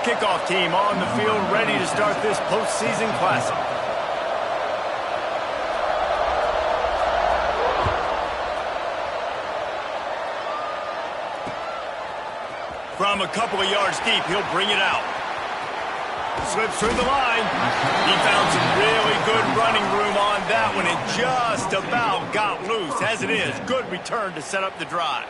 kickoff team on the field, ready to start this postseason classic. From a couple of yards deep, he'll bring it out. Slips through the line. He found some really good running room on that one and just about got loose. As it is, good return to set up the drive.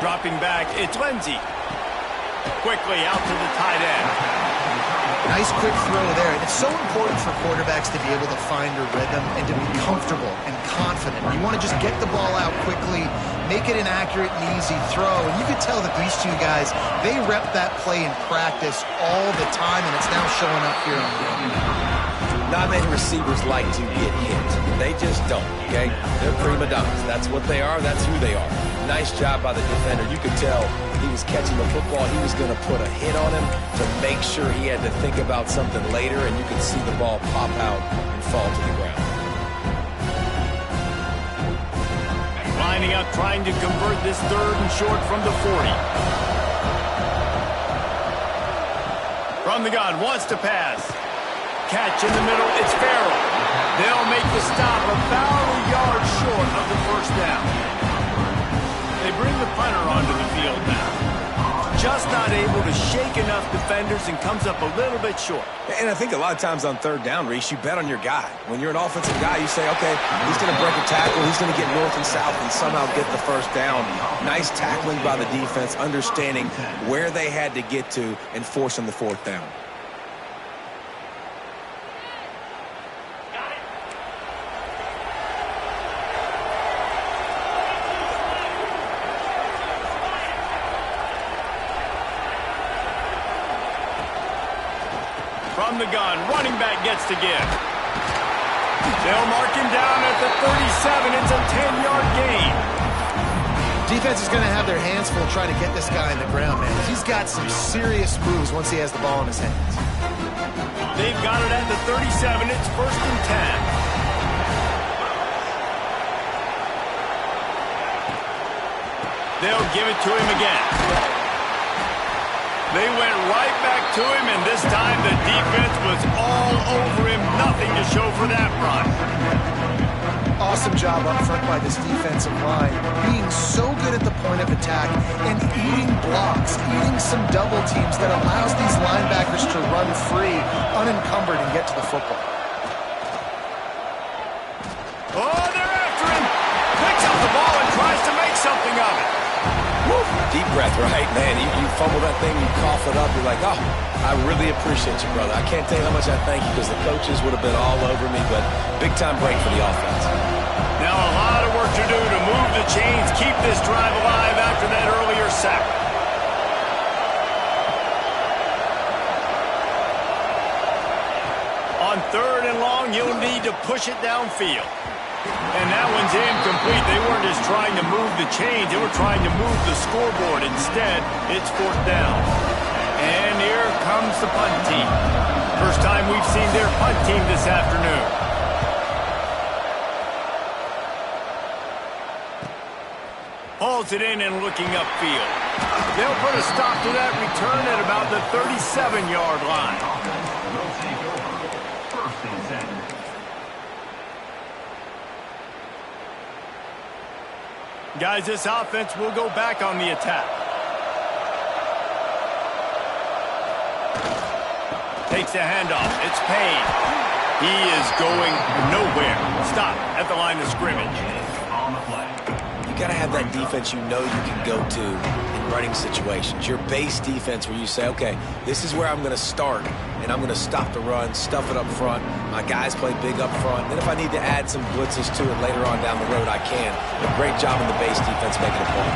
Dropping back, it's Lindsey. Quickly out to the tight end. Nice quick throw there. And it's so important for quarterbacks to be able to find a rhythm and to be comfortable and confident. You want to just get the ball out quickly, make it an accurate and easy throw. And you could tell that these two guys, they rep that play in practice all the time, and it's now showing up here on the field. Not many receivers like to get hit. They just don't, okay? They're prima donnas. That's what they are. That's who they are. Nice job by the defender. You could tell he was catching the football. He was going to put a hit on him to make sure he had to think about something later, and you could see the ball pop out and fall to the ground. Lining up, trying to convert this 3rd and short from the 40. From the gun, wants to pass. Catch in the middle, it's Farrell. They'll make the stop about a yard short of the first down. They bring the punter onto the field now. Just not able to shake enough defenders and comes up a little bit short. And I think a lot of times on 3rd down, Reese, you bet on your guy. When you're an offensive guy, you say, okay, he's going to break a tackle, he's going to get north and south and somehow get the first down. Nice tackling by the defense, understanding where they had to get to and forcing the 4th down. From the gun, running back gets to give. They'll mark him down at the 37. It's a 10-yard gain. Defense is going to have their hands full trying to get this guy on the ground, man. He's got some serious moves once he has the ball in his hands. They've got it at the 37. It's 1st and 10. They'll give it to him again. They went right back to him, and this time the defense was all over him. Nothing to show for that run. Awesome job up front by this defensive line. Being so good at the point of attack and eating blocks, eating some double teams that allows these linebackers to run free, unencumbered, and get to the football. Oh, they're after him. Picks up the ball and tries to make something of it. Woo. Deep breath, right? Man, you fumble that thing, you cough it up, you're like, oh, I really appreciate you, brother. I can't tell you how much I thank you because the coaches would have been all over me, but big-time break for the offense. Now a lot of work to do to move the chains, keep this drive alive after that earlier sack. On 3rd and long, you'll need to push it downfield. And that one's incomplete. They weren't just trying to move the chains. They were trying to move the scoreboard. Instead, it's 4th down. And here comes the punt team. First time we've seen their punt team this afternoon. Hauls it in and looking upfield. They'll put a stop to that return at about the 37-yard line. Guys, this offense will go back on the attack. Takes the handoff. It's Payne. He is going nowhere. Stop at the line of scrimmage. You got to have that defense you know you can go to in running situations. Your base defense where you say, okay, this is where I'm going to start, and I'm going to stop the run, stuff it up front. My guys play big up front. Then if I need to add some blitzes to it later on down the road, I can. But great job in the base defense making a play.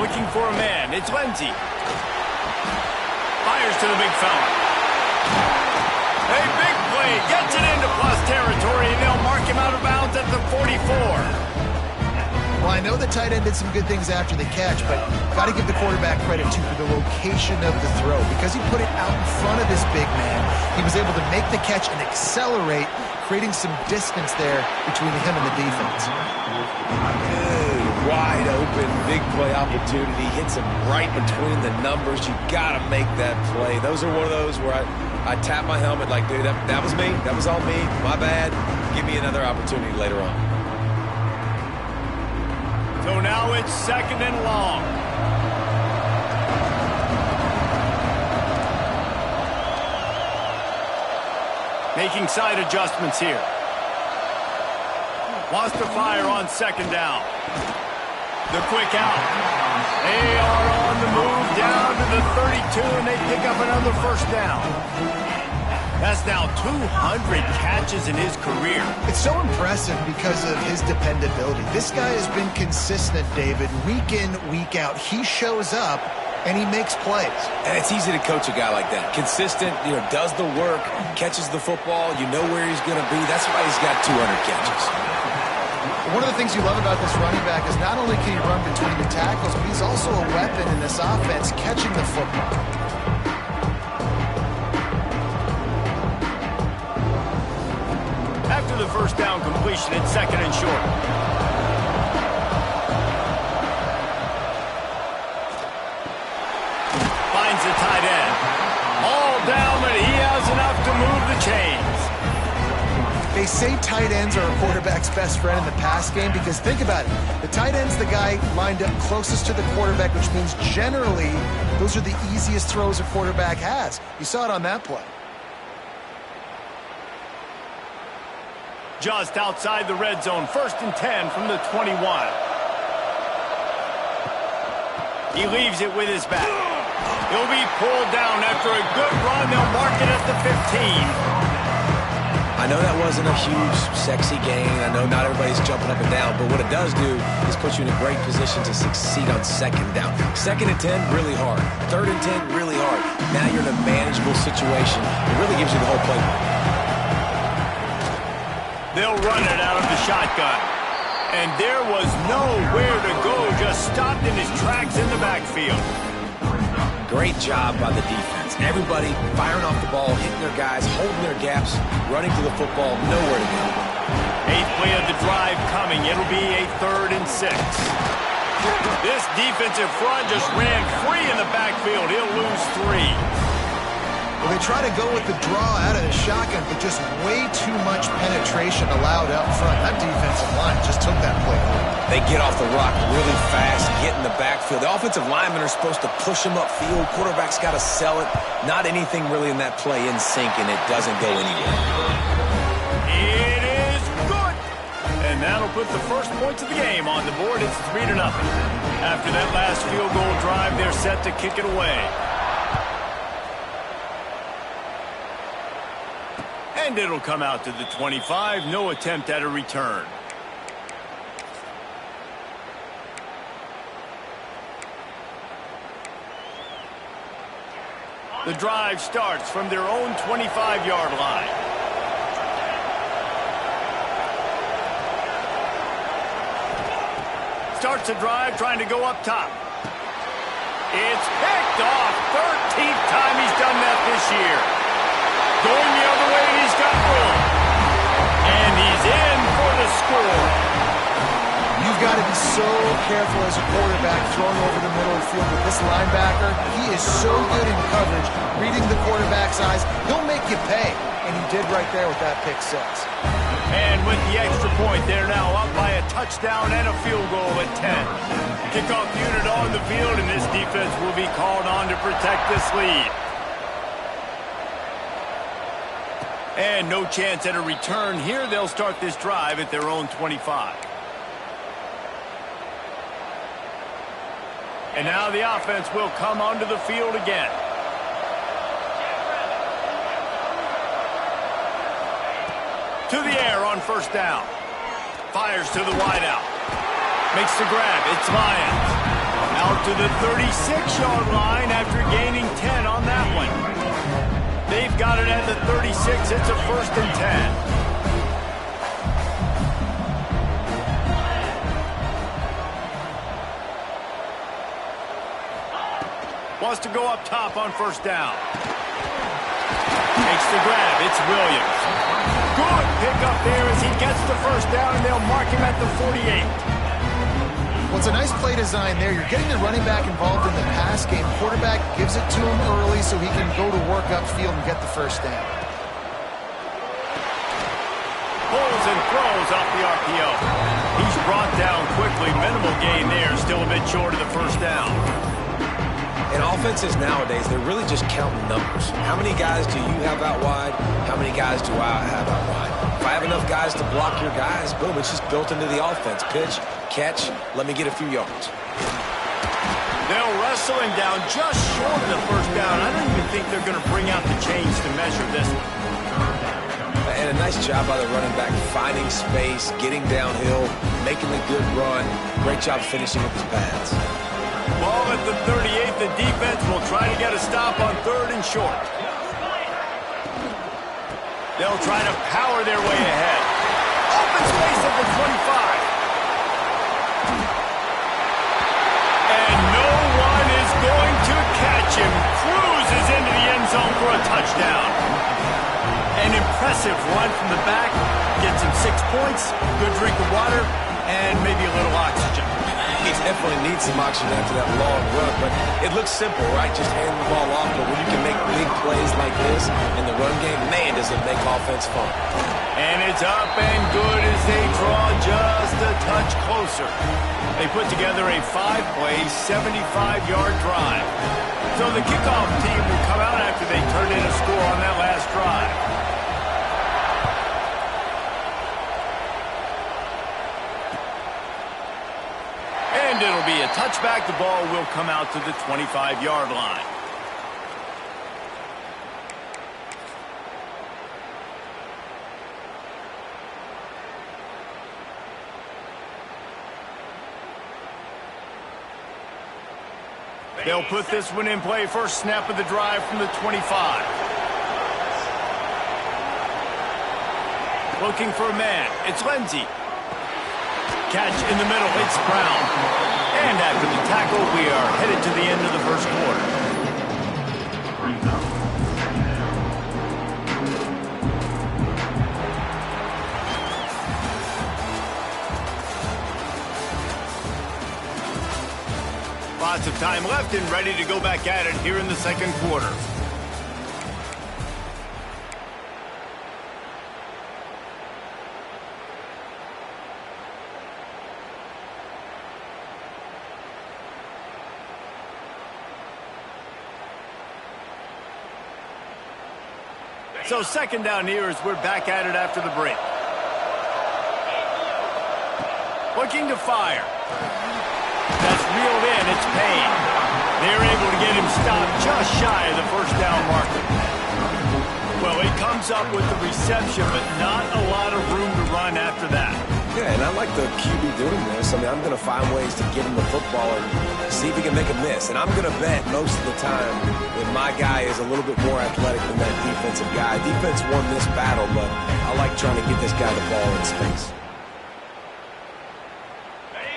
Looking for a man. It's Lindsey. Fires to the big fella. A big play. Gets it into plus territory, and they'll mark him out of bounds at the 44. Well, I know the tight end did some good things after the catch, but got to give the quarterback credit, too, for the location of the throw. Because he put it out in front of this big man, he was able to make the catch and accelerate, creating some distance there between him and the defense. Good, wide open, big play opportunity. Hits him right between the numbers. You got to make that play. Those are one of those where I tap my helmet like, dude, that was me. That was all me. My bad. Give me another opportunity later on. So now it's 2nd and long. Making side adjustments here. Wants to fire on 2nd down. The quick out. They are on the move down to the 32, and they pick up another 1st down. That's now 200 catches in his career. It's so impressive because of his dependability. This guy has been consistent, David, week in, week out. He shows up, and he makes plays. And it's easy to coach a guy like that. Consistent, does the work, catches the football, you know where he's going to be. That's why he's got 200 catches. One of the things you love about this running back is not only can he run between the tackles, but he's also a weapon in this offense catching the football. After the 1st down completion, it's 2nd and short. Finds the tight end. All down, but he has enough to move the chains. They say tight ends are a quarterback's best friend in the pass game because think about it. The tight end's the guy lined up closest to the quarterback, which means generally those are the easiest throws a quarterback has. You saw it on that play. Just outside the red zone, 1st and 10 from the 21. He leaves it with his back. He'll be pulled down after a good run. They'll mark it at the 15. I know that wasn't a huge, sexy gain. I know not everybody's jumping up and down, but what it does do is put you in a great position to succeed on 2nd down. 2nd and 10, really hard. 3rd and 10, really hard. Now you're in a manageable situation. It really gives you the whole playbook. They'll run it out of the shotgun. And there was nowhere to go, just stopped in his tracks in the backfield. Great job by the defense. Everybody firing off the ball, hitting their guys, holding their gaps, running to the football, nowhere to go. 8th play of the drive coming. It'll be a 3rd and 6. This defensive front just ran free in the backfield. He'll lose 3. Well, they try to go with the draw out of the shotgun, but just way too much penetration allowed up front. That defensive line just took that play. They get off the rock really fast, get in the backfield. The offensive linemen are supposed to push them upfield. Quarterback's got to sell it. Not anything really in that play in sync, and it doesn't go anywhere. It is good. And that'll put the first points of the game on the board. It's 3-0. After that last field goal drive, they're set to kick it away. And it'll come out to the 25. No attempt at a return. The drive starts from their own 25-yard line. Starts the drive trying to go up top. It's picked off. 13th time he's done that this year. Going the other way, and he's got room. And he's in for the score. You've got to be so careful as a quarterback throwing over the middle of the field with this linebacker. He is so good in coverage, reading the quarterback's eyes. He'll make you pay, and he did right there with that pick 6. And with the extra point, they're now up by a touchdown and a field goal at 10. Kickoff unit on the field, and this defense will be called on to protect this lead. And no chance at a return here. They'll start this drive at their own 25. And now the offense will come onto the field again. To the air on 1st down. Fires to the wideout. Makes the grab. It's Lyons. Out to the 36-yard line after gaining 10 on that one. They've got it at the 36. It's a 1st and 10. Wants to go up top on first down. Makes the grab. It's Williams. Good pickup there as he gets the first down, and they'll mark him at the 48. Well, it's a nice play design there. You're getting the running back involved in the pass game. Quarterback gives it to him early so he can go to work upfield and get the first down. Pulls and throws off the RPO. He's brought down quickly. Minimal gain there. Still a bit short of the first down. And offenses nowadays, they're really just counting numbers. How many guys do you have out wide? How many guys do I have out wide? If I have enough guys to block your guys, boom, it's just built into the offense. Pitch, catch, let me get a few yards. They'll wrestle him down just short of the first down. I don't even think they're going to bring out the chains to measure this one. And a nice job by the running back, finding space, getting downhill, making the good run. Great job finishing with his pads. Ball at the 38. The defense will try to get a stop on 3rd and short. They'll try to power their way ahead. Open space at the 25. And no one is going to catch him. Cruises into the end zone for a touchdown. An impressive run from the back. Gets him 6 points, good drink of water, and maybe a little oxygen. He definitely needs some oxygen after that long run, but it looks simple, right? Just hand the ball off, but when you can make big plays like this in the run game, man, does it make offense fun. And it's up and good as they draw just a touch closer. They put together a 5-play, 75-yard drive. So the kickoff team will come out after they turn in a score on that last drive. And it'll be a touchback. The ball will come out to the 25-yard line. They'll put this one in play. First snap of the drive from the 25. Looking for a man. It's Lindsey. Catch in the middle. It's Brown. And after the tackle, we are headed to the end of the first quarter. Lots of time left and ready to go back at it here in the second quarter. So second down here as we're back at it after the break. Looking to fire. That's reeled in. It's Payne. They're able to get him stopped just shy of the first down marker. Well, he comes up with the reception, but not a lot of room to run after that. Yeah, and I like the QB doing this. I mean, I'm going to find ways to get him the football and see if he can make a miss. And I'm going to bet most of the time that my guy is a little bit more athletic than that defensive guy. Defense won this battle, but I like trying to get this guy the ball in space.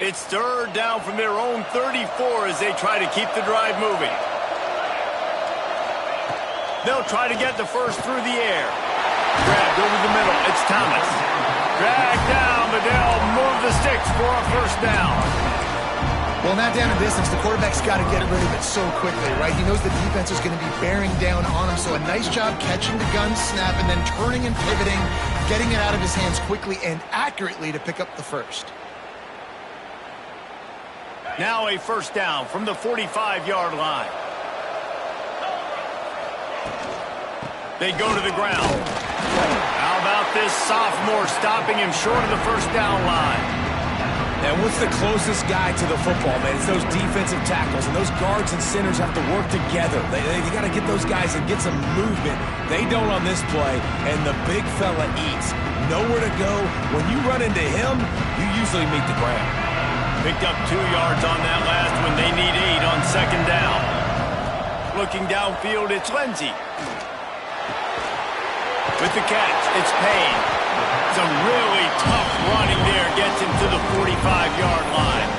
It's third down from their own 34 as they try to keep the drive moving. They'll try to get the first through the air. Grabbed over the middle. It's Thomas. Dragged down, but they'll move the sticks for a first down. Well, not down in distance. The quarterback's got to get rid of it so quickly, right? He knows the defense is going to be bearing down on him, so a nice job catching the gun snap and then turning and pivoting, getting it out of his hands quickly and accurately to pick up the first. Now a first down from the 45-yard line. They go to the ground. How about this sophomore stopping him short of the first down line? And what's the closest guy to the football, man? It's those defensive tackles, and those guards and centers have to work together. They got to get those guys and get some movement. They don't on this play, and the big fella eats. Nowhere to go. When you run into him, you usually meet the ground. Picked up 2 yards on that last one. They need 8 on second down. Looking downfield, it's Lindsey. With the catch, it's Payne. Some really tough running there gets him to the 45-yard line.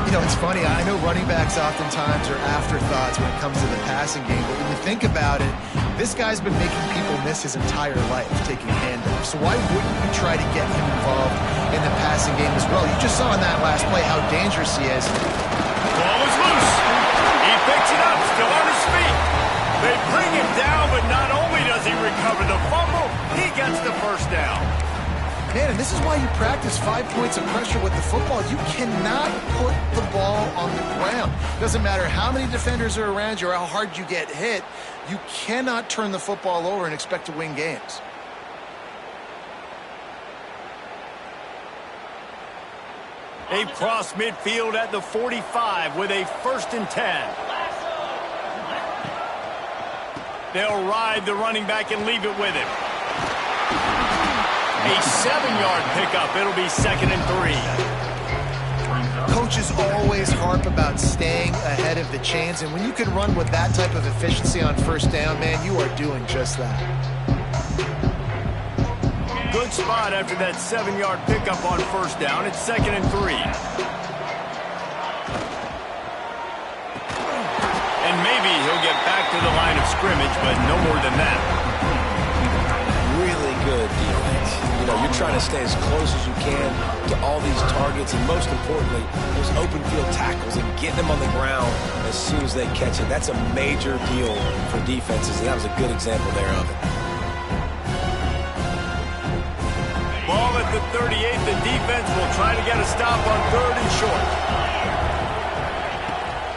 You know, it's funny. I know running backs oftentimes are afterthoughts when it comes to the passing game, but when you think about it, this guy's been making people miss his entire life taking handoffs. So why wouldn't you try to get him involved in the passing game as well? You just saw in that last play how dangerous he is. Ball is loose. He picks it up, still on his feet. They bring him down, but not only does he recover the fumble, he gets the first down. Man, and this is why you practice 5 points of pressure with the football. You cannot put the ball on the ground. Doesn't matter how many defenders are around you or how hard you get hit. You cannot turn the football over and expect to win games. They cross midfield at the 45 with a 1st and 10. They'll ride the running back and leave it with him. A 7-yard pickup. It'll be 2nd and 3. Coaches always harp about staying ahead of the chains, and when you can run with that type of efficiency on 1st down, man, you are doing just that. Good spot after that 7-yard pickup on 1st down. It's 2nd and 3. And maybe he'll get back to the line of scrimmage, but no more than that. Really good defense. You know, you're trying to stay as close as you can to all these targets, and most importantly, those open field tackles and getting them on the ground as soon as they catch it. That's a major deal for defenses, and that was a good example there of it. Ball at the 38. The defense will try to get a stop on 3rd and short.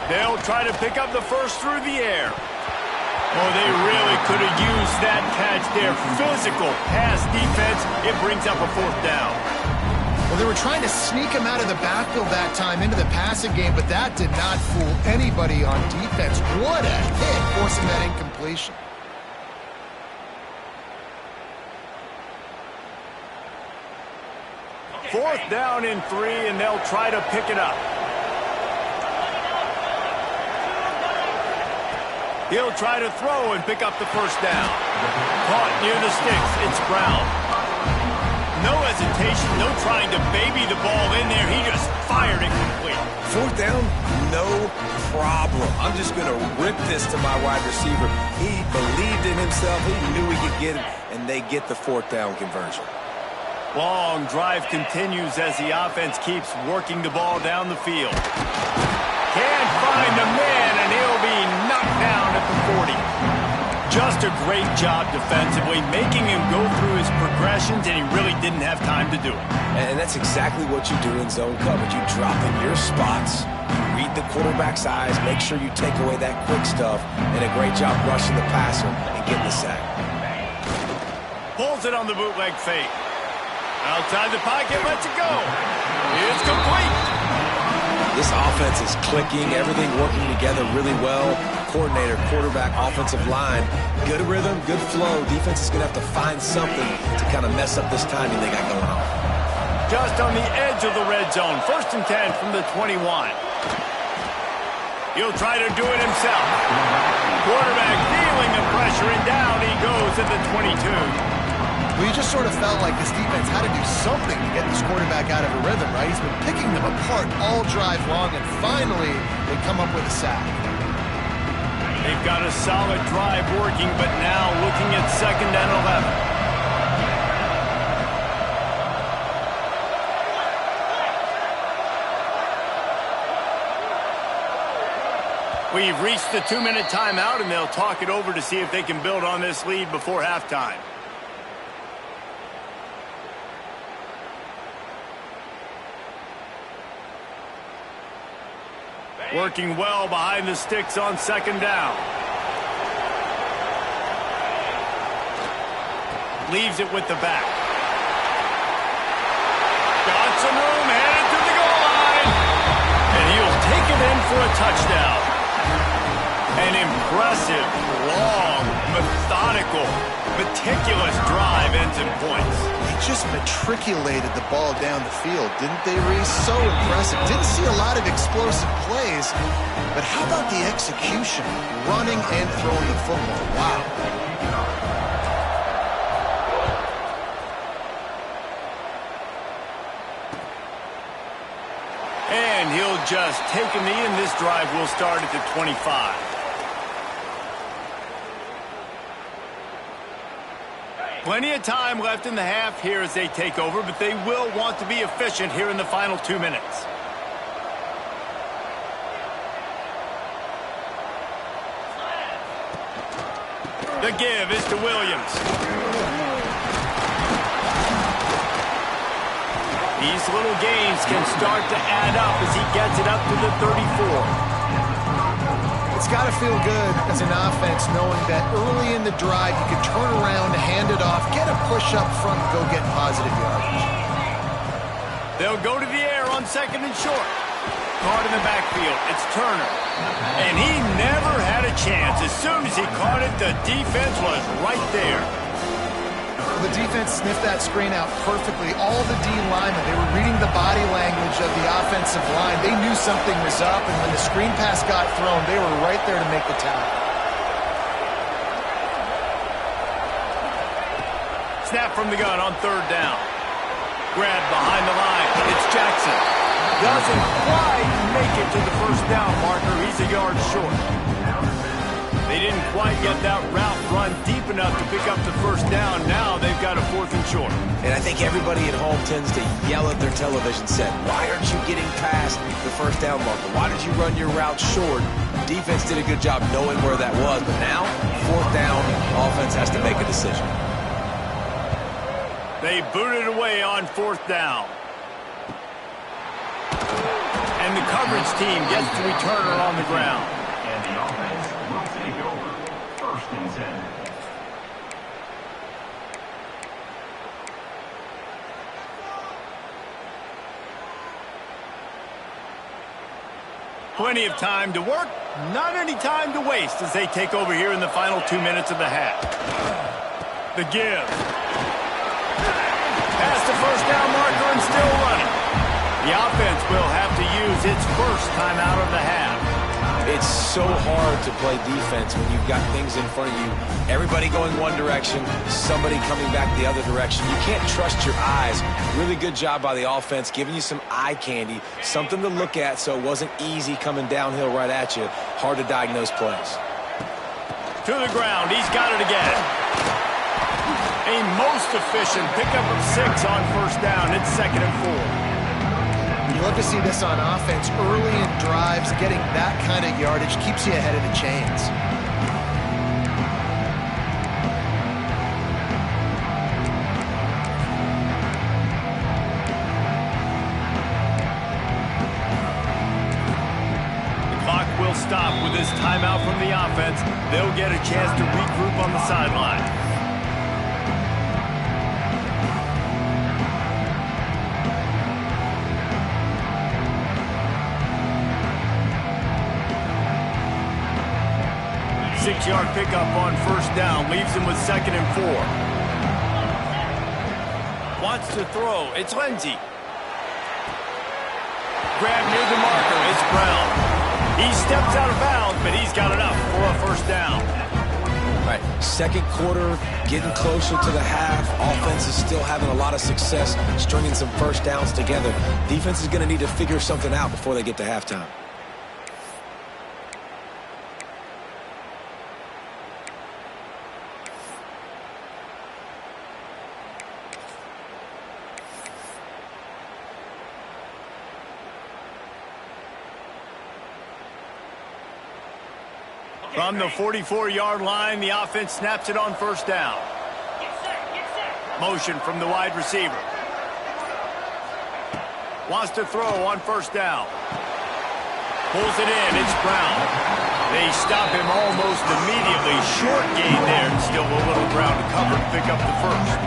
They'll try to pick up the first through the air. Oh, they really could have used that catch there. Physical pass defense. It brings up a 4th down. Well, they were trying to sneak him out of the backfield that time into the passing game, but that did not fool anybody on defense. What a hit, forcing that incompletion. Fourth down and 3, and they'll try to pick it up. He'll try to throw and pick up the 1st down. Caught near the sticks. It's Brown. No hesitation, no trying to baby the ball in there. He just fired it complete. 4th down, no problem. I'm just going to rip this to my wide receiver. He believed in himself. He knew he could get it, and they get the 4th down conversion. Long drive continues as the offense keeps working the ball down the field. Can't find the man, and he'll be knocked down at the 40. Just a great job defensively, making him go through his progressions, and he really didn't have time to do it. And that's exactly what you do in zone coverage. You drop in your spots, you read the quarterback's eyes, make sure you take away that quick stuff, and a great job rushing the passer and getting the sack. Pulls it on the bootleg fake. Outside the pocket, lets it go. It's complete. This offense is clicking, everything working together really well. Coordinator, quarterback, offensive line, good rhythm, good flow. Defense is going to have to find something to kind of mess up this timing they got going on. Just on the edge of the red zone. 1st and 10 from the 21. He'll try to do it himself. Quarterback feeling the pressure, and down he goes at the 22. Well, you just sort of felt like this defense had to do something to get this quarterback out of a rhythm, right? He's been picking them apart all drive long, and finally they come up with a sack. They've got a solid drive working, but now looking at 2nd and 11. We've reached the 2-minute timeout, and they'll talk it over to see if they can build on this lead before halftime. Working well behind the sticks on 2nd down. Leaves it with the back. Got some room, headed to the goal line. And he'll take it in for a touchdown. An impressive, long, methodical, meticulous drive ends in points. They just matriculated the ball down the field, didn't they, Reese? So impressive. Didn't see a lot of explosive plays, but how about the execution? Running and throwing the football. Wow. And he'll just take a knee, and this drive will start at the 25. Plenty of time left in the half here as they take over, but they will want to be efficient here in the final 2 minutes. The give is to Williams. These little gains can start to add up as he gets it up to the 34. It's got to feel good as an offense knowing that early in the drive you can turn around, hand it off, get a push up front, go get positive yardage. They'll go to the air on second and short. Caught in the backfield. It's Turner. And he never had a chance. As soon as he caught it, the defense was right there. The defense sniffed that screen out perfectly. All the D linemen, they were reading the body language of the offensive line. They knew something was up, and when the screen pass got thrown, they were right there to make the tackle. Snap from the gun on third down. Grab behind the line. It's Jackson. Doesn't quite make it to the first down marker. He's a yard short. They didn't quite get that route run deep enough to pick up the first down. Now they've got a 4th and short. And I think everybody at home tends to yell at their television set, why aren't you getting past the first down marker? Why did you run your route short? Defense did a good job knowing where that was, but now, 4th down, offense has to make a decision. They boot it away on 4th down. And the coverage team gets to return her on the ground. And the offense will take over. 1st and 10. Plenty of time to work, not any time to waste as they take over here in the final 2 minutes of the half. The give. Past the first down marker and still running. The offense will have to use its first timeout of the half. It's so hard to play defense when you've got things in front of you. Everybody going one direction, somebody coming back the other direction. You can't trust your eyes. Really good job by the offense, giving you some eye candy, something to look at so it wasn't easy coming downhill right at you. Hard to diagnose plays. To the ground, he's got it again. A most efficient pickup of 6 on first down. It's 2nd and 4. You love to see this on offense. Early in drives, getting that kind of yardage keeps you ahead of the chains. The clock will stop with this timeout from the offense. They'll get a chance to regroup on the sideline. Six-yard pickup on first down leaves him with 2nd and 4. Wants to throw. It's Lindsey. Grab near the marker. It's Brown. He steps out of bounds, but he's got enough for a first down. All right, 2nd quarter, getting closer to the half. Offense is still having a lot of success stringing some first downs together. Defense is going to need to figure something out before they get to halftime. From the 44-yard line, the offense snaps it on first down. Motion from the wide receiver. Wants to throw on first down. Pulls it in. It's Brown. They stop him almost immediately. Short gain there, and still a little ground to cover to pick up the first.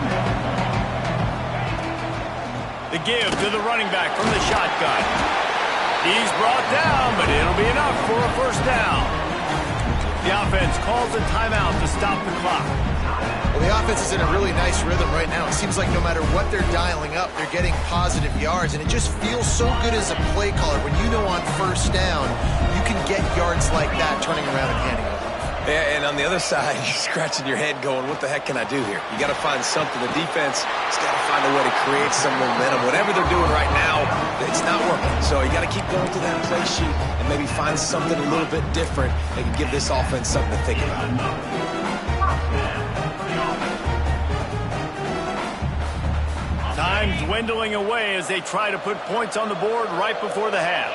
The give to the running back from the shotgun. He's brought down, but it'll be enough for a first down. The offense calls a timeout to stop the clock. Well, the offense is in a really nice rhythm right now. It seems like no matter what they're dialing up, they're getting positive yards, and it just feels so good as a play caller when you know on first down you can get yards like that turning around and handing it off. Yeah, and on the other side, you're scratching your head going, what the heck can I do here? You got to find something. The defense has got to find a way to create some momentum. Whatever they're doing right now, it's not working. So you got to keep going to that play sheet and maybe find something a little bit different that can give this offense something to think about. Time dwindling away as they try to put points on the board right before the half.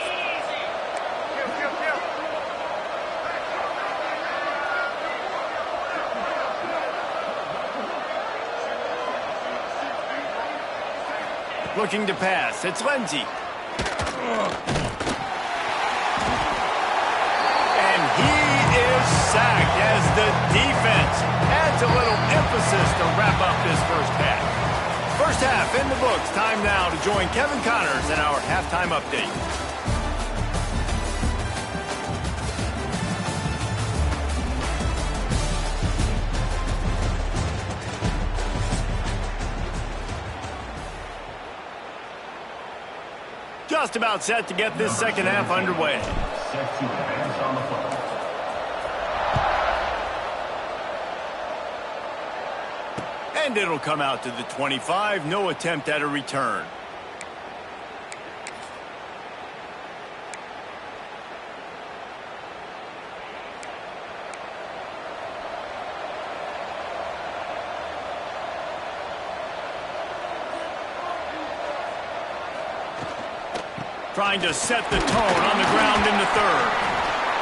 Looking to pass. It's Lindsey. And he is sacked as the defense adds a little emphasis to wrap up this first half. First half in the books. Time now to join Kevin Connors in our halftime update. Just about set to get this second half underway. Set to advance on the football. And it'll come out to the 25. No attempt at a return. Trying to set the tone on the ground in the third.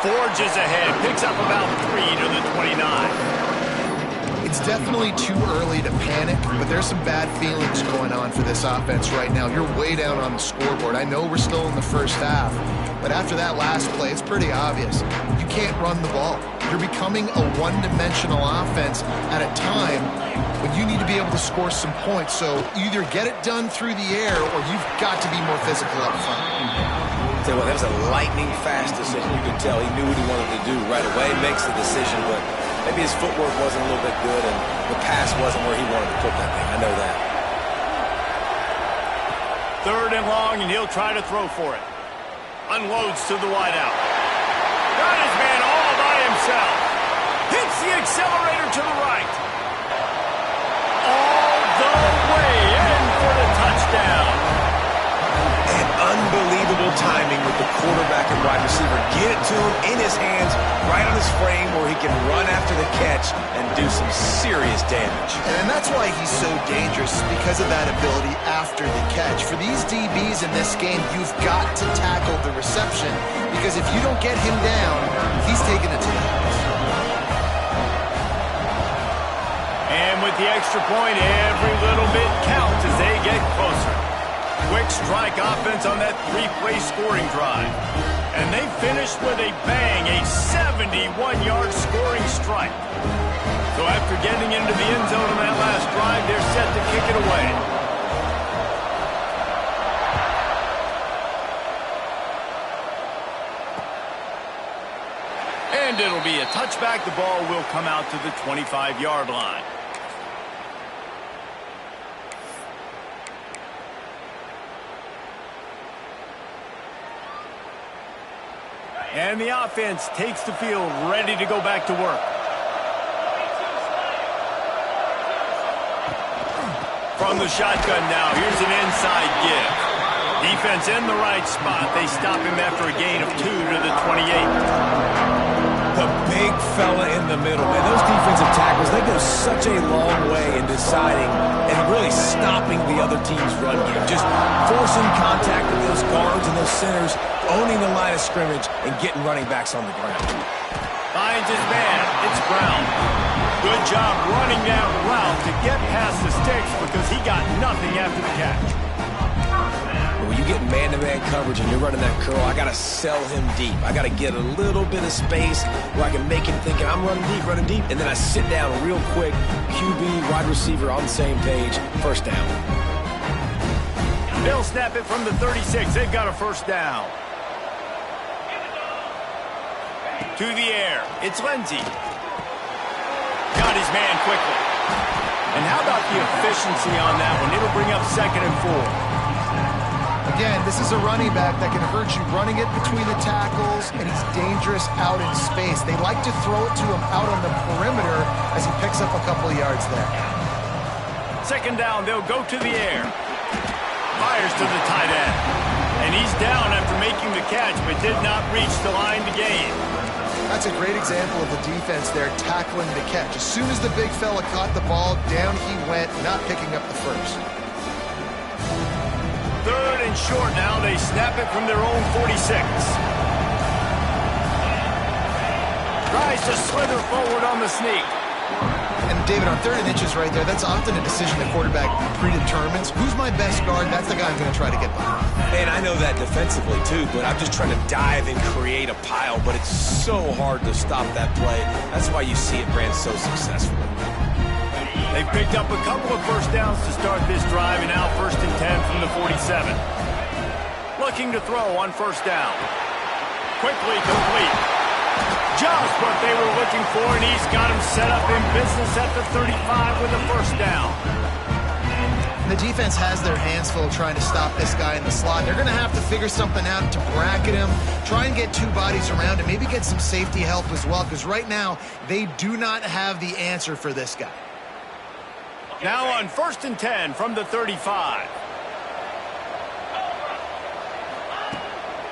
Forges ahead, picks up about 3 to the 29. It's definitely too early to panic, but there's some bad feelings going on for this offense right now. You're way down on the scoreboard. I know we're still in the first half, but after that last play, it's pretty obvious. You can't run the ball. You're becoming a one-dimensional offense at a time when you need to be able to score some points. So either get it done through the air or you've got to be more physical up front. Tell you what, that was a lightning-fast decision. You could tell he knew what he wanted to do right away, makes the decision, but maybe his footwork wasn't a little bit good and the pass wasn't where he wanted to put that thing. I know that. Third and long, and he'll try to throw for it. Unloads to the wideout. Got his man all by himself. Hits the accelerator to the right. All the way in for the touchdown. And unbelievable timing with the quarterback and wide receiver. Get it to him in his hands, right on his frame where he can run after the catch and do some serious damage. And that's why he's so dangerous, because of that ability after the catch. For these DBs in this game, you've got to tackle the reception, because if you don't get him down, he's taking it to the house. And with the extra point, every little bit counts as they get closer. Quick strike offense on that three-play scoring drive. And they finished with a bang, a 71-yard scoring strike. So after getting into the end zone on that last drive, they're set to kick it away. And it'll be a touchback. The ball will come out to the 25-yard line. And the offense takes the field, ready to go back to work. From the shotgun now, here's an inside give. Defense in the right spot. They stop him after a gain of 2 to the 28. The big fella in the middle, man. Those defensive tackles, they go such a long way in deciding and really stopping the other team's run game. Just forcing contact with those guards and those centers, owning the line of scrimmage, and getting running backs on the ground. Finds his man. It's Brown. Good job running that route to get past the sticks because he got nothing after the catch. When you get man-to-man coverage and you're running that curl, I got to sell him deep. I got to get a little bit of space where I can make him thinking I'm running deep, and then I sit down real quick, QB, wide receiver on the same page, first down. They'll snap it from the 36. They've got a first down. To the air. It's Lindsey. Got his man quickly. And how about the efficiency on that one? It'll bring up 2nd and 4. Again, this is a running back that can hurt you running it between the tackles, and he's dangerous out in space. They like to throw it to him out on the perimeter as he picks up a couple of yards there. Second down, they'll go to the air. Fires to the tight end. And he's down after making the catch, but did not reach the line to gain. That's a great example of the defense there tackling the catch. As soon as the big fella caught the ball, down he went, not picking up the first. Third and short now. They snap it from their own 46. Tries to slither forward on the sneak. And David, on 3rd and inches right there, that's often a decision the quarterback predetermines. Who's my best guard? That's the guy I'm going to try to get by. And I know that defensively, too, but I'm just trying to dive and create a pile, but it's so hard to stop that play. That's why you see it ran so successfully. They picked up a couple of first downs to start this drive, and now 1st and 10 from the 47. Looking to throw on 1st down. Quickly complete. Just what they were looking for, and he's got him set up in business at the 35 with a 1st down. The defense has their hands full trying to stop this guy in the slot. They're going to have to figure something out to bracket him, try and get 2 bodies around him, maybe get some safety help as well, because right now they do not have the answer for this guy. Now on 1st and 10 from the 35.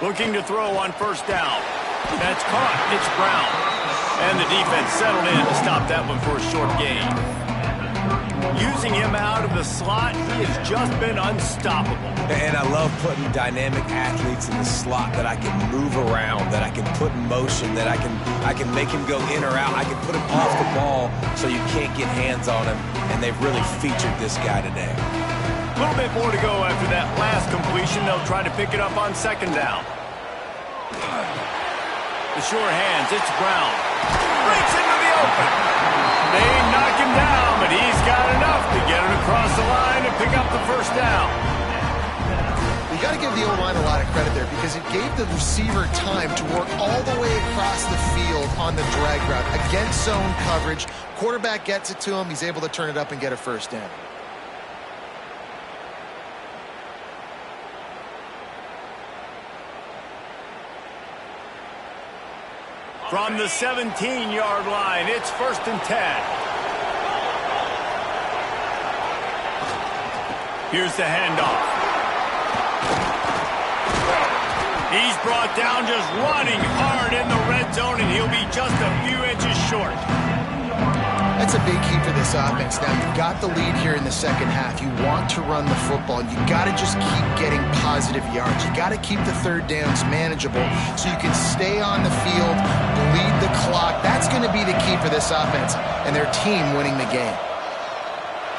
Looking to throw on 1st down. That's caught. It's Brown. And the defense settled in to stop that one for a short gain. Using him out of the slot, he has just been unstoppable. And I love putting dynamic athletes in the slot that I can move around, that I can put in motion, that I can make him go in or out. I can put him off the ball so you can't get hands on him, and they've really featured this guy today. A little bit more to go after that last completion. They'll try to pick it up on 2nd down. The sure hands, it's Brown. Breaks into the open. They knock him down, but he's got enough to get it across the line and pick up the 1st down. You got to give the O-line a lot of credit there because it gave the receiver time to work all the way across the field on the drag route against zone coverage. Quarterback gets it to him. He's able to turn it up and get a 1st down. From the 17-yard line, it's 1st and 10. Here's the handoff. He's brought down just running hard in the red zone, and he'll be just a few inches short. That's a big key for this offense. Now, you've got the lead here in the 2nd half. You want to run the football. You got to just keep getting positive yards. You got to keep the 3rd downs manageable so you can stay on the field, bleed the clock. That's going to be the key for this offense and their team winning the game.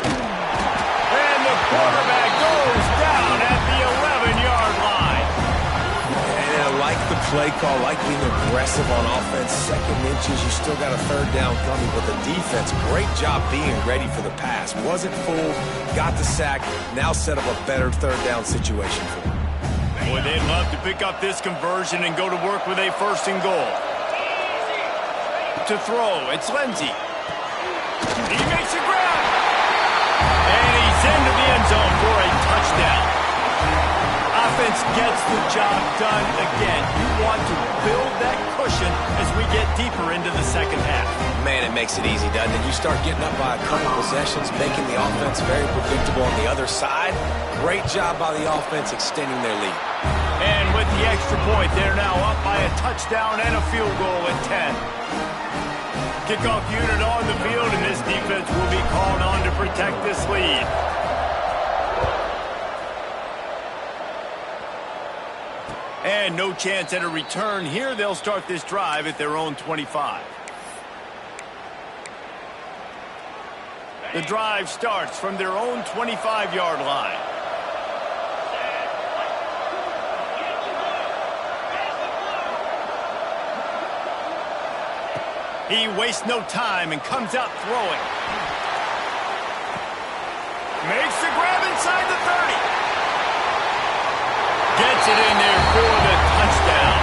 And the quarterback goes down at the 11-yard line. And I like the play call, like being aggressive on offense. 2nd inches, you still got a 3rd down coming, but the defense, great job being ready for the pass. Wasn't fooled, got the sack, now set up a better 3rd down situation for them. Boy, they'd love to pick up this conversion and go to work with a 1st and goal. To throw, it's Lindsey. He makes a grab. And he's into the end zone for a touchdown. Offense gets the job done again. You want to build that cushion as we get deeper into the 2nd half. Man, it makes it easy, doesn't it? You start getting up by a couple possessions, making the offense very predictable on the other side. Great job by the offense extending their lead. And with the extra point, they're now up by a touchdown and a field goal at 10. Kickoff unit on the field, and this defense will be called on to protect this lead. And no chance at a return here. They'll start this drive at their own 25. The drive starts from their own 25-yard line. He wastes no time and comes out throwing. Makes the grab inside the 30. Gets it in there for the touchdown.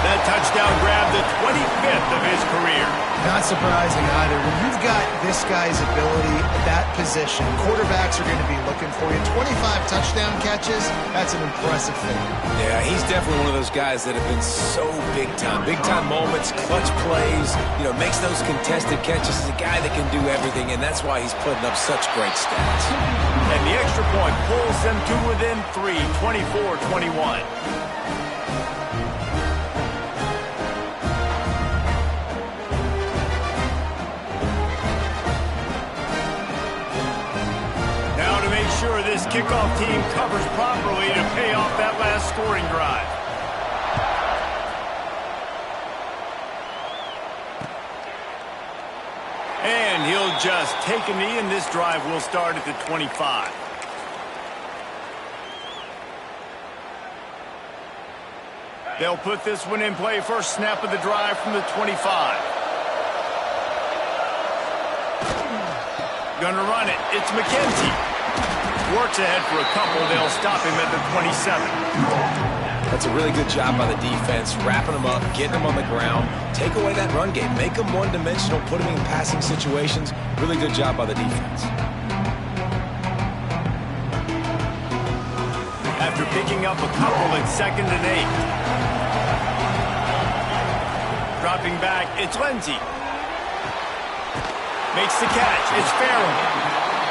That touchdown grab, the 25th of his career. Not surprising either. When you've got this guy's ability at that position, quarterbacks are going to be looking for you. 25 touchdown catches, that's an impressive thing. Yeah, he's definitely one of those guys that have been so big time. Big time moments, clutch plays, makes those contested catches. He's a guy that can do everything, and that's why he's putting up such great stats. And the extra point pulls them to within 3, 24-21. Sure this kickoff team covers properly to pay off that last scoring drive. And he'll just take a knee, and this drive will start at the 25. They'll put this one in play. First snap of the drive from the 25. Gonna run it. It's McKenzie. Works ahead for a couple. They'll stop him at the 27. That's a really good job by the defense, wrapping him up, getting him on the ground. Take away that run game. Make him one-dimensional, put him in passing situations. Really good job by the defense. After picking up a couple at 2nd and 8. Dropping back, it's Lindsey. Makes the catch. It's Farrell.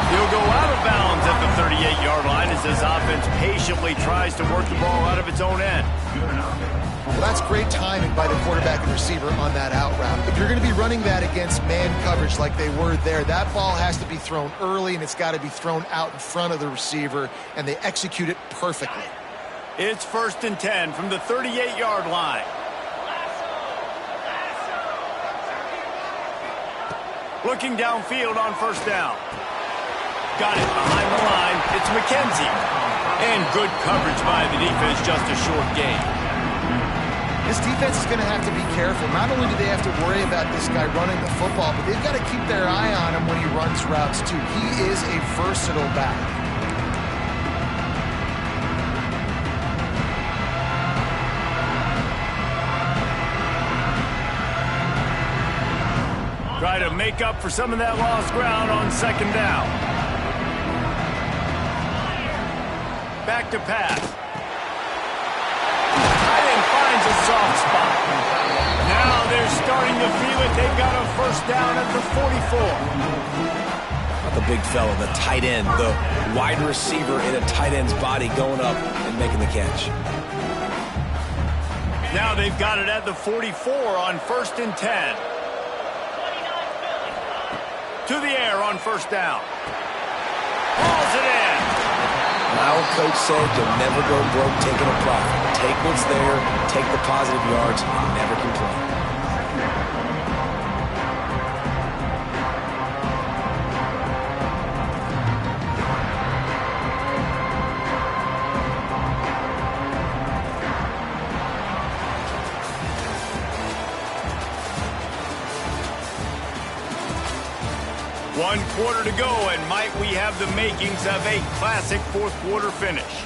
He'll go out of bounds at the 38-yard line as this offense patiently tries to work the ball out of its own end. Well, that's great timing by the quarterback and receiver on that out route. If you're going to be running that against man coverage like they were there, that ball has to be thrown early, and it's got to be thrown out in front of the receiver, and they execute it perfectly. It's 1st and 10 from the 38-yard line. Looking downfield on 1st down. Got it behind the line. It's McKenzie. And good coverage by the defense, just a short gain. This defense is going to have to be careful. Not only do they have to worry about this guy running the football, but they've got to keep their eye on him when he runs routes, too. He is a versatile back. Try to make up for some of that lost ground on 2nd down. Back to pass. Tight end finds a soft spot. Now they're starting to feel it. They've got a 1st down at the 44. Not the big fella, the tight end, the wide receiver in a tight end's body going up and making the catch. Now they've got it at the 44 on 1st and 10. To the air on 1st down. Hauls it in. My old coach said you'll never go broke taking a profit. Take what's there, take the positive yards, and never complain. One quarter to go, and might we have the makings of a classic 4th quarter finish.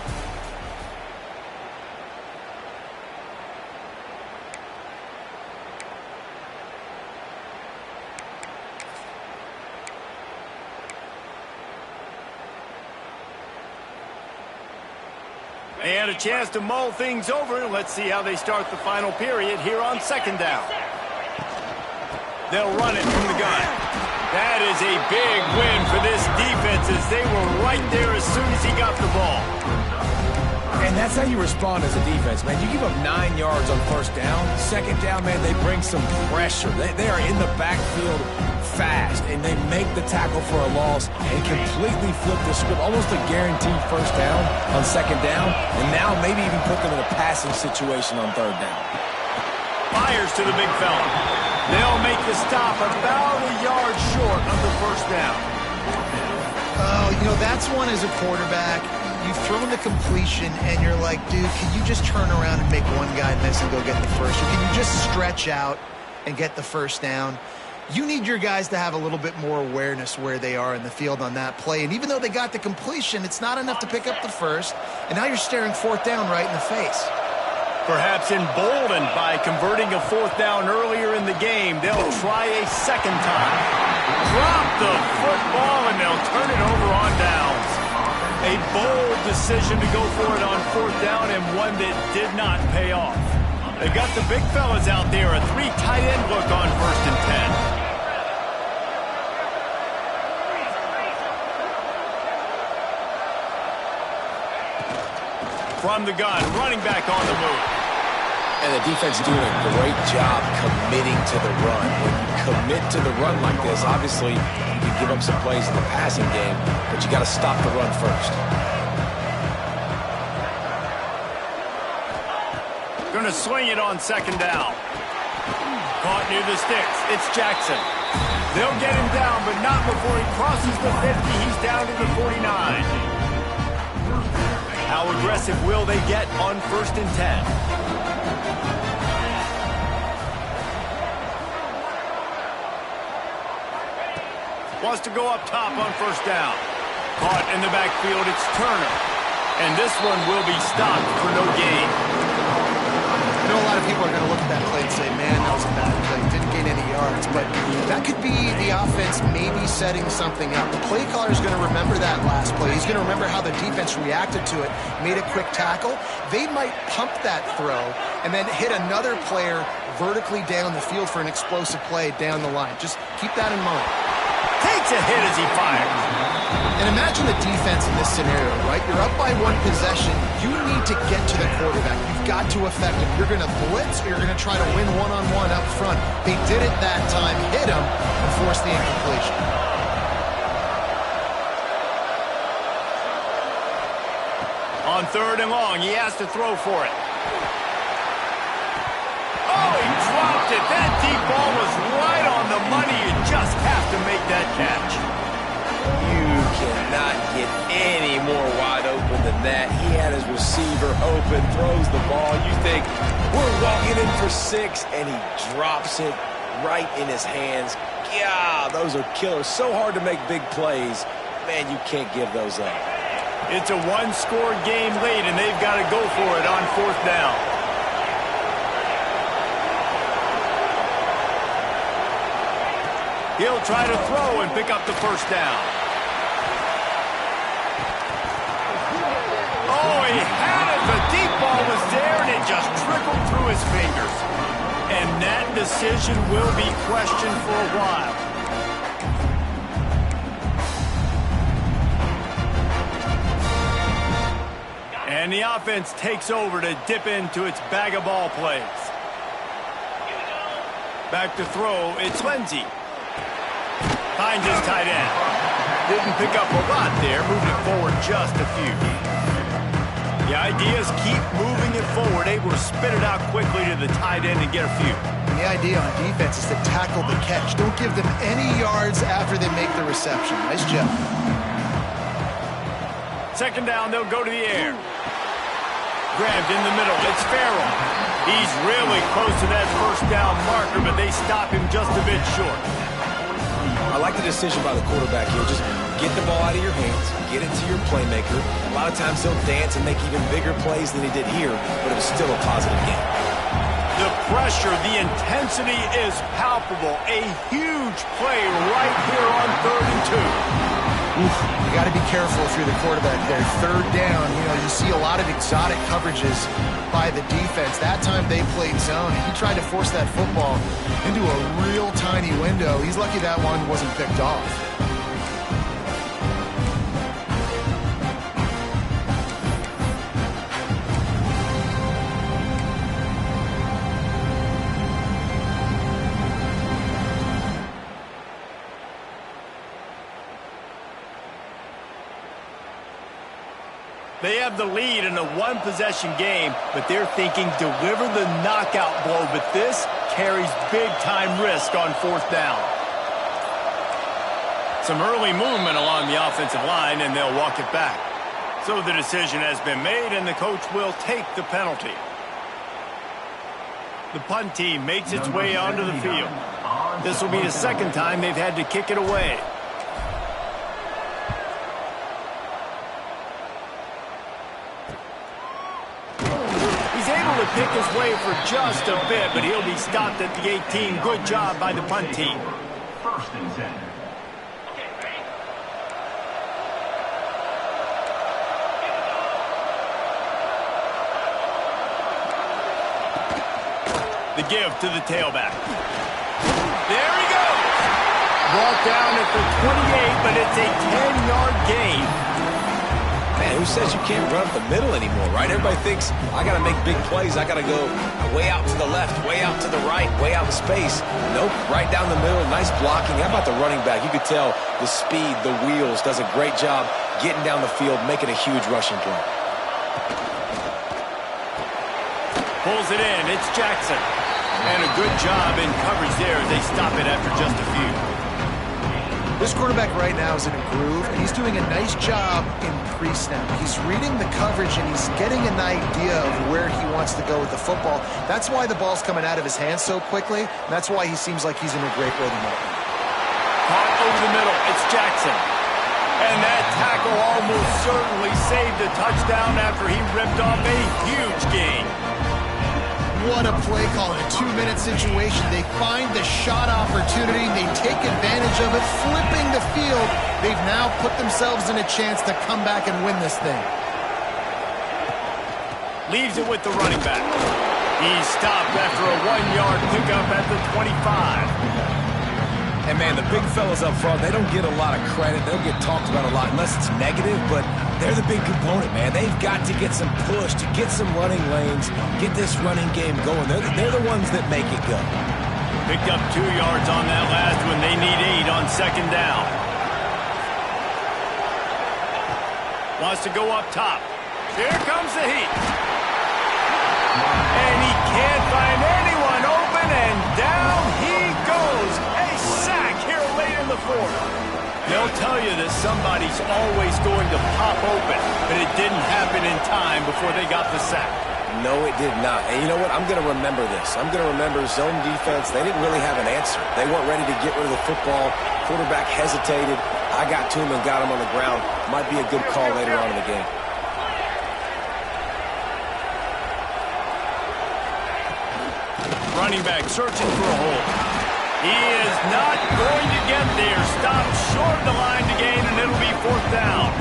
And a chance to mull things over. Let's see how they start the final period here on 2nd down. They'll run it from the gun. That is a big win for this defense as they were right there as soon as he got the ball. And that's how you respond as a defense, man. You give up 9 yards on 1st down. 2nd down, man, they bring some pressure. They are in the backfield fast, and they make the tackle for a loss and completely flip the script. Almost a guaranteed 1st down on 2nd down, and now maybe even put them in a passing situation on 3rd down. Fires to the big fella. They'll make the stop about a yard short of the 1st down. Oh, that's one as a quarterback. You've thrown the completion, and you're like, dude, can you just turn around and make one guy miss and go get the first? Or can you just stretch out and get the 1st down? You need your guys to have a little bit more awareness where they are in the field on that play. And even though they got the completion, it's not enough to pick up the 1st. And now you're staring 4th down right in the face. Perhaps emboldened by converting a fourth down earlier in the game, they'll try a second time. Drop the football, and they'll turn it over on downs. A bold decision to go for it on fourth down, and one that did not pay off. They got the big fellas out there, a 3 tight end look on 1st and 10. From the gun, running back on the move. And the defense doing a great job committing to the run. When you commit to the run like this, obviously you can give up some plays in the passing game, but you got to stop the run first. Going to swing it on 2nd down. Caught near the sticks. It's Jackson. They'll get him down, but not before he crosses the 50. He's down to the 49. How aggressive will they get on 1st and 10? Wants to go up top on 1st down. Caught in the backfield, it's Turner. And this one will be stopped for no gain. I know a lot of people are going to look at that play and say, man, that was a bad play. Didn't gain any yards. But that could be the offense maybe setting something up. The play caller is going to remember that last play. He's going to remember how the defense reacted to it, made a quick tackle. They might pump that throw and then hit another player vertically down the field for an explosive play down the line. Just keep that in mind. Takes a hit as he fires. And imagine the defense in this scenario, right? You're up by 1 possession. You need to get to the quarterback. You've got to affect him. You're going to blitz or you're going to try to win one-on-one up front. They did it that time, hit him, and forced the incompletion. On 3rd and long, he has to throw for it. Oh, he dropped it. That deep ball was right on the money. You just have to make that catch. You cannot get any more wide open than that. He had his receiver open, throws the ball. You think, we're walking in for 6, and he drops it right in his hands. Yeah, those are killers. So hard to make big plays. Man, you can't give those up. It's a 1-score game late, and they've got to go for it on 4th down. He'll try to throw and pick up the 1st down. Oh, he had it. The deep ball was there, and it just trickled through his fingers. And that decision will be questioned for a while. And the offense takes over to dip into its bag of ball plays. Back to throw, it's Lindsey. Finds his tight end. Didn't pick up a lot there, moved it forward just a few. The idea is keep moving it forward, able to spit it out quickly to the tight end and get a few. And the idea on defense is to tackle the catch. Don't give them any yards after they make the reception. Nice job. 2nd down, they'll go to the air. Grabbed in the middle, it's Farrell. He's really close to that 1st down marker, but they stop him just a bit short. I like the decision by the quarterback here. Just get the ball out of your hands, get it to your playmaker. A lot of times he'll dance and make even bigger plays than he did here, but it was still a positive game. The pressure, the intensity is palpable. A huge play right here on 3rd and 2. You got to be careful if you're the quarterback there. 3rd down, you see a lot of exotic coverages by the defense. That time they played zone, and he tried to force that football into a real tiny window. He's lucky that one wasn't picked off. They have the lead in a 1-possession game, but they're thinking deliver the knockout blow, but this carries big-time risk on 4th down. Some early movement along the offensive line, and they'll walk it back. So the decision has been made, and the coach will take the penalty. The punt team makes its way onto the field. This will be the 2nd time they've had to kick it away. He's able to pick his way for just a bit, but he'll be stopped at the 18. Good job by the punt team. First and 10. The give to the tailback. There he goes. Brought down at the 28, but it's a 10-yard gain. Man, who says you can't run up the middle anymore, right? Everybody thinks, I got to make big plays. I got to go way out to the left, way out to the right, way out in space. Nope, right down the middle. Nice blocking. How about the running back? You could tell the speed, the wheels, does a great job getting down the field, making a huge rushing play. Pulls it in. It's Jackson. And a good job in coverage there as they stop it after just a few. This quarterback right now is in a groove, and he's doing a nice job in pre-snap. He's reading the coverage, and he's getting an idea of where he wants to go with the football. That's why the ball's coming out of his hands so quickly, and that's why he seems like he's in a great rhythm. Caught over the middle. It's Jackson. And that tackle almost certainly saved a touchdown after he ripped off a huge gain. What a play call in a 2-minute situation. They find the shot opportunity. They take advantage of it, flipping the field. They've now put themselves in a chance to come back and win this thing. Leaves it with the running back. He's stopped after a 1-yard pickup at the 25. And, man, the big fellas up front, they don't get a lot of credit. They'll get talked about a lot unless it's negative, but they're the big component, man. They've got to get some push, to get some running lanes, get this running game going. They're the ones that make it go. Picked up 2 yards on that last one. They need 8 on second down. Wants to go up top. Here comes the heat. And he can't find anyone open, and down he goes. A sack here late in the fourth. They'll tell you that somebody's always going to pop open, but it didn't happen in time before they got the sack. No, it did not. And you know what? I'm going to remember this. I'm going to remember zone defense. They didn't really have an answer. They weren't ready to get rid of the football. Quarterback hesitated. I got to him and got him on the ground. Might be a good call later on in the game. Running back searching for a hole. He is not going to get there. Stopped short of the line to gain, and it'll be fourth down.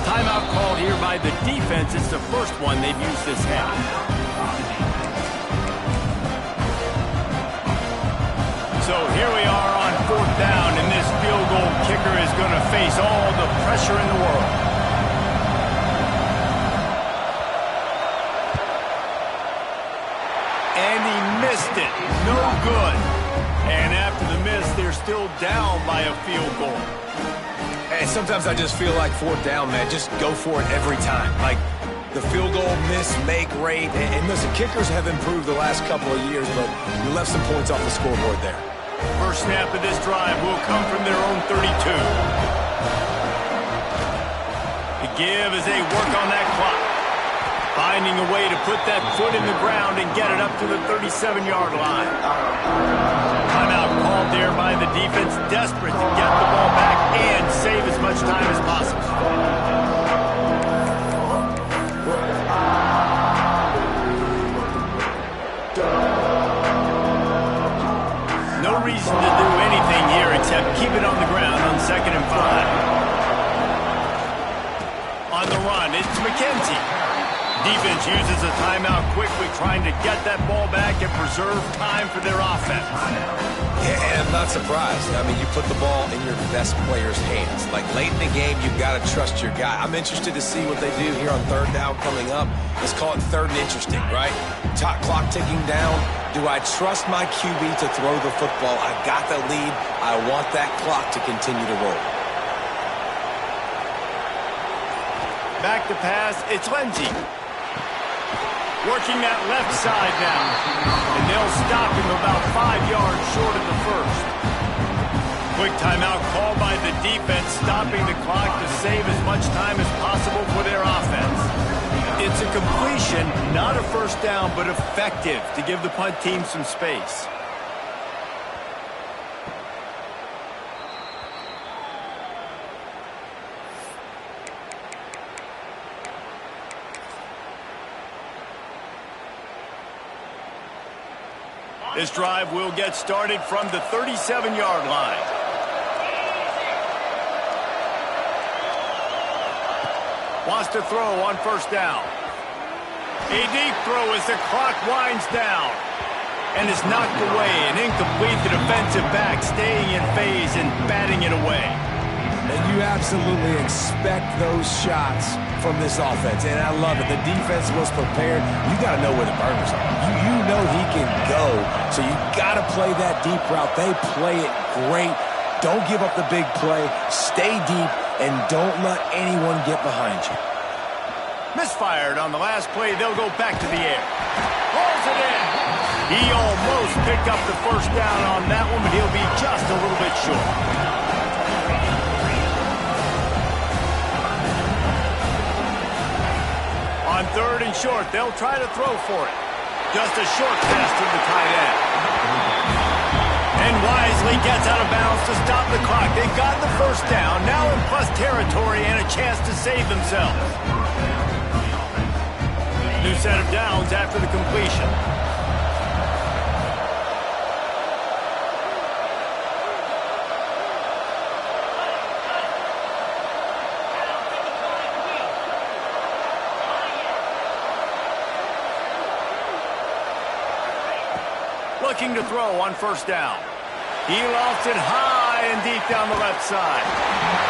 Timeout called here by the defense. It's the first one they've used this half. So here we are on fourth down, and this field goal kicker is going to face all the pressure in the world. And he missed it. No good. And after the miss, they're still down by a field goal. And sometimes I just feel like fourth down, man. Just go for it every time. Like the field goal miss, make rate. And listen, kickers have improved the last couple of years, but you left some points off the scoreboard there. First snap of this drive will come from their own 32. The give as they work on that clock. Finding a way to put that foot in the ground and get it up to the 37-yard line. Timeout called there by the defense, desperate to get the ball back and save as much time as possible. No reason to do anything here except keep it on the ground on 2nd and 5. On the run, it's McKenzie. Defense uses a timeout quickly, trying to get that ball back and preserve time for their offense. Yeah, and I'm not surprised. I mean, you put the ball in your best player's hands. Like, late in the game, you've got to trust your guy. I'm interested to see what they do here on third down coming up. Let's call it third and interesting, right? Top clock ticking down. Do I trust my QB to throw the football? I got the lead. I want that clock to continue to roll. Back to pass, it's Lindsey. Working that left side now. And they'll stop him about 5 yards short of the first. Quick timeout called by the defense, stopping the clock to save as much time as possible for their offense. It's a completion, not a first down, but effective to give the punt team some space. This drive will get started from the 37-yard line. Wants to throw on first down. A deep throw as the clock winds down. And is knocked away and incomplete. The defensive back staying in phase and batting it away. And you absolutely expect those shots from this offense. And I love it. The defense was prepared. You got to know where the burners are. You know he can go. So you got to play that deep route. They play it great. Don't give up the big play. Stay deep and don't let anyone get behind you. Misfired on the last play. They'll go back to the air. Rolls it in. He almost picked up the first down on that one, but he'll be just a little bit short. On third and short, they'll try to throw for it. Just a short pass to the tight end. And wisely gets out of bounds to stop the clock. They got the first down, now in plus territory and a chance to save themselves. New set of downs after the completion. Looking to throw on first down. He lofts it high and deep down the left side.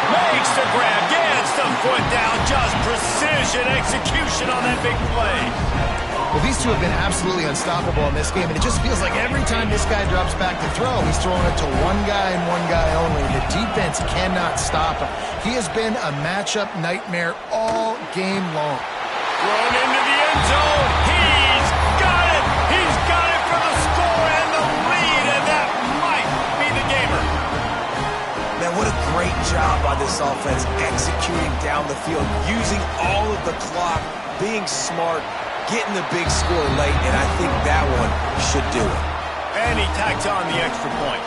Makes the grab, gets the foot down. Just precision execution on that big play. Well, these two have been absolutely unstoppable in this game, and it just feels like every time this guy drops back to throw, he's throwing it to one guy and one guy only. The defense cannot stop him. He has been a matchup nightmare all game long. Thrown into the end zone. He's got it. He's got it for the score and the lead, and that might be the gamer. Man, what a great job by this offense executing down the field, using all of the clock, being smart, getting the big score late, and I think that one should do it. And he tacks on the extra point.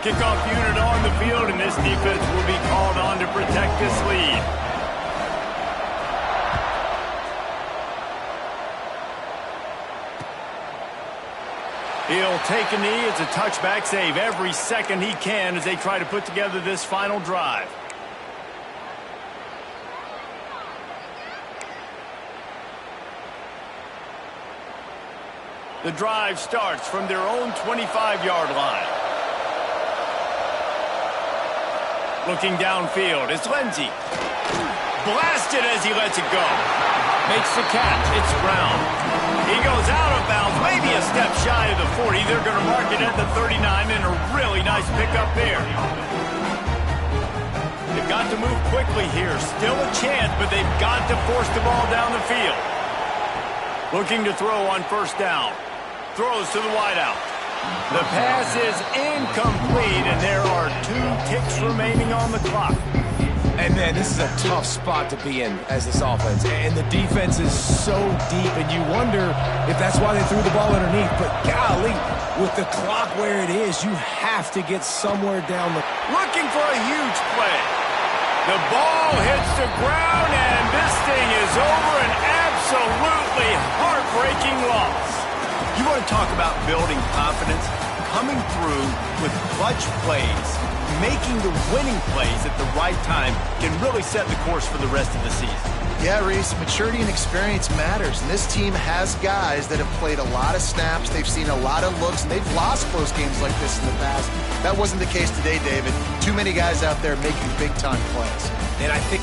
Kickoff unit on the field, and this defense will be called on to protect this lead. He'll take a knee. It's a touchback save every second he can as they try to put together this final drive. The drive starts from their own 25-yard line. Looking downfield, it's Lindsey. Blasted as he lets it go. Makes the catch, it's Brown. He goes out of bounds, maybe a step shy of the 40. They're going to mark it at the 39, and a really nice pickup there. They've got to move quickly here. Still a chance, but they've got to force the ball down the field. Looking to throw on first down. Throws to the wideout. The pass is incomplete, and there are 2 ticks remaining on the clock. And, man, this is a tough spot to be in as this offense. And the defense is so deep, and you wonder if that's why they threw the ball underneath. But, golly, with the clock where it is, you have to get somewhere down the... Looking for a huge play. The ball hits the ground, and this thing is over. An absolutely heartbreaking loss. You want to talk about building confidence? Coming through with clutch plays, making the winning plays at the right time can really set the course for the rest of the season. Yeah, Reese, maturity and experience matters, and this team has guys that have played a lot of snaps, they've seen a lot of looks, and they've lost close games like this in the past. That wasn't the case today, David. Too many guys out there making big-time plays. And I think